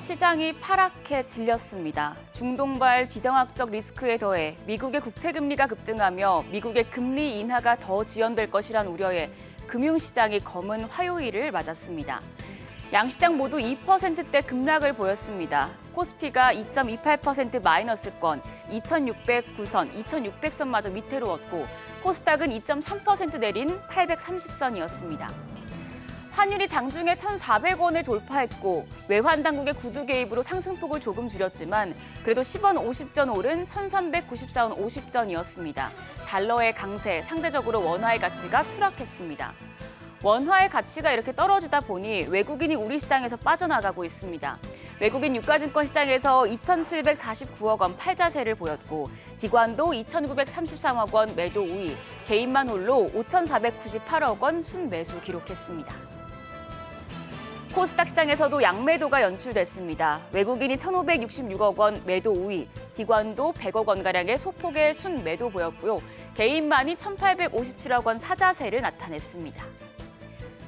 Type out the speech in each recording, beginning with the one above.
시장이 파랗게 질렸습니다. 중동발 지정학적 리스크에 더해 미국의 국채금리가 급등하며 미국의 금리 인하가 더 지연될 것이란 우려에 금융시장이 검은 화요일을 맞았습니다. 양시장 모두 2%대 급락을 보였습니다. 코스피가 2.28% 마이너스권, 2,609선, 2,600선마저 밑으로 왔고 코스닥은 2.3% 내린 830선이었습니다. 환율이 장중에 1,400원을 돌파했고 외환 당국의 구두 개입으로 상승폭을 조금 줄였지만 그래도 10원 50전 오른 1,394원 50전이었습니다. 달러의 강세, 상대적으로 원화의 가치가 추락했습니다. 원화의 가치가 이렇게 떨어지다 보니 외국인이 우리 시장에서 빠져나가고 있습니다. 외국인 유가증권 시장에서 2,749억 원 팔자세를 보였고 기관도 2,933억 원 매도 우위, 개인만 홀로 5,498억 원 순매수 기록했습니다. 코스닥 시장에서도 양매도가 연출됐습니다. 외국인이 1,566억 원 매도 우위, 기관도 100억 원가량의 소폭의 순매도 보였고요. 개인만이 1,857억 원 사자세를 나타냈습니다.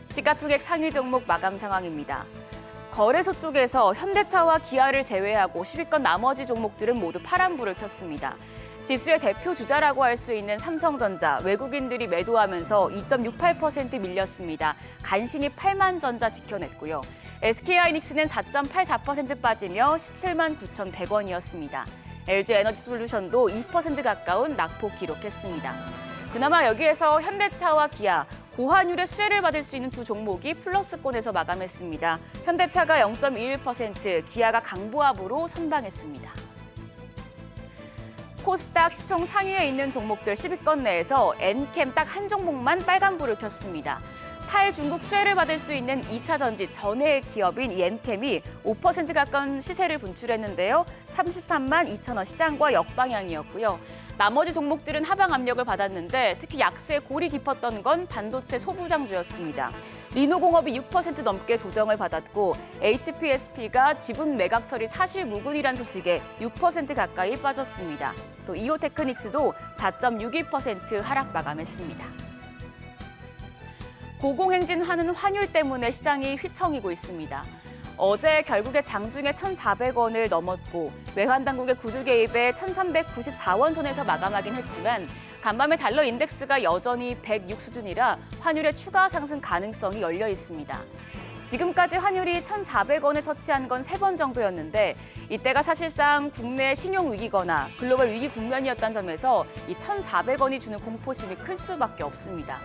시가총액 상위 종목 마감 상황입니다. 거래소 쪽에서 현대차와 기아를 제외하고 10위권 나머지 종목들은 모두 파란불을 켰습니다. 지수의 대표 주자라고 할 수 있는 삼성전자, 외국인들이 매도하면서 2.68% 밀렸습니다. 간신히 8만 전자 지켜냈고요. SK하이닉스는 4.84% 빠지며 17만 9,100원이었습니다. LG에너지솔루션도 2% 가까운 낙폭 기록했습니다. 그나마 여기에서 현대차와 기아, 고환율의 수혜를 받을 수 있는 두 종목이 플러스권에서 마감했습니다. 현대차가 0.21%, 기아가 강보합으로 선방했습니다. 코스닥 시총 상위에 있는 종목들 10위권 내에서 엔캠 딱 한 종목만 빨간불을 켰습니다. 탈중국 수혜를 받을 수 있는 2차 전지 전해 기업인 이 엔캠이 5% 가까운 시세를 분출했는데요. 33만 2천 원 시장과 역방향이었고요. 나머지 종목들은 하방 압력을 받았는데 특히 약세에 골이 깊었던 건 반도체 소부장주였습니다. 리노공업이 6% 넘게 조정을 받았고 HPSP가 지분 매각설이 사실무근이란 소식에 6% 가까이 빠졌습니다. 또 이오테크닉스도 4.62% 하락 마감했습니다. 고공행진하는 환율 때문에 시장이 휘청이고 있습니다. 어제 결국에 장중에 1,400원을 넘었고 외환 당국의 구두 개입에 1,394원 선에서 마감하긴 했지만 간밤에 달러 인덱스가 여전히 106 수준이라 환율의 추가 상승 가능성이 열려 있습니다. 지금까지 환율이 1,400원을 터치한 건 3번 정도였는데 이때가 사실상 국내 신용 위기거나 글로벌 위기 국면이었다는 점에서 이 1,400원이 주는 공포심이 클 수밖에 없습니다.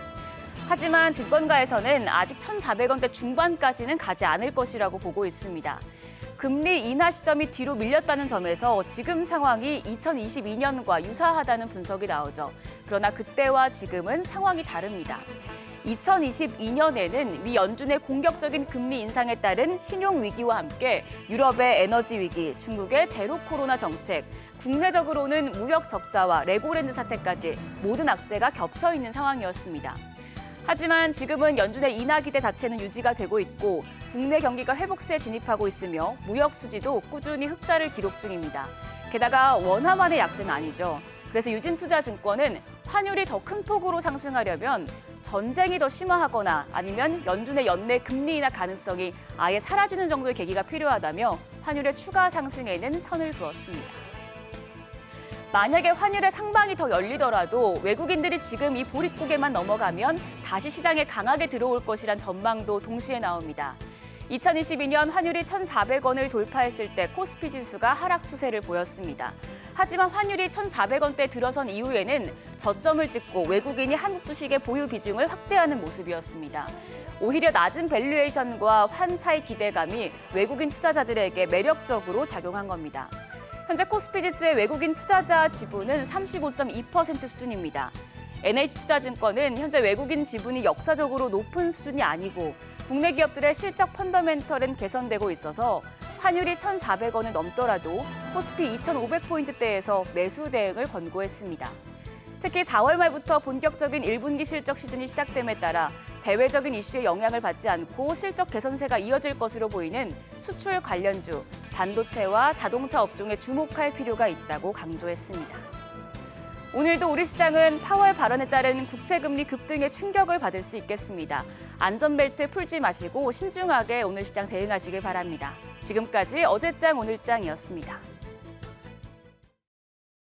하지만 증권가에서는 아직 1,400원대 중반까지는 가지 않을 것이라고 보고 있습니다. 금리 인하 시점이 뒤로 밀렸다는 점에서 지금 상황이 2022년과 유사하다는 분석이 나오죠. 그러나 그때와 지금은 상황이 다릅니다. 2022년에는 미 연준의 공격적인 금리 인상에 따른 신용 위기와 함께 유럽의 에너지 위기, 중국의 제로 코로나 정책, 국내적으로는 무역 적자와 레고랜드 사태까지 모든 악재가 겹쳐 있는 상황이었습니다. 하지만 지금은 연준의 인하 기대 자체는 유지가 되고 있고 국내 경기가 회복세에 진입하고 있으며 무역 수지도 꾸준히 흑자를 기록 중입니다. 게다가 원화만의 약세는 아니죠. 그래서 유진투자증권은 환율이 더 큰 폭으로 상승하려면 전쟁이 더 심화하거나 아니면 연준의 연내 금리 인하 가능성이 아예 사라지는 정도의 계기가 필요하다며 환율의 추가 상승에는 선을 그었습니다. 만약에 환율의 상방이 더 열리더라도 외국인들이 지금 이 보릿고개만 넘어가면 다시 시장에 강하게 들어올 것이란 전망도 동시에 나옵니다. 2022년 환율이 1,400원을 돌파했을 때 코스피 지수가 하락 추세를 보였습니다. 하지만 환율이 1,400원대 들어선 이후에는 저점을 찍고 외국인이 한국 주식의 보유 비중을 확대하는 모습이었습니다. 오히려 낮은 밸류에이션과 환차의 기대감이 외국인 투자자들에게 매력적으로 작용한 겁니다. 현재 코스피 지수의 외국인 투자자 지분은 35.2% 수준입니다. NH투자증권은 현재 외국인 지분이 역사적으로 높은 수준이 아니고 국내 기업들의 실적 펀더멘털은 개선되고 있어서 환율이 1,400원을 넘더라도 코스피 2,500포인트대에서 매수 대응을 권고했습니다. 특히 4월 말부터 본격적인 1분기 실적 시즌이 시작됨에 따라 대외적인 이슈에 영향을 받지 않고 실적 개선세가 이어질 것으로 보이는 수출 관련주, 반도체와 자동차 업종에 주목할 필요가 있다고 강조했습니다. 오늘도 우리 시장은 파월 발언에 따른 국채금리 급등의 충격을 받을 수 있겠습니다. 안전벨트 풀지 마시고 신중하게 오늘 시장 대응하시길 바랍니다. 지금까지 어제장 오늘장이었습니다.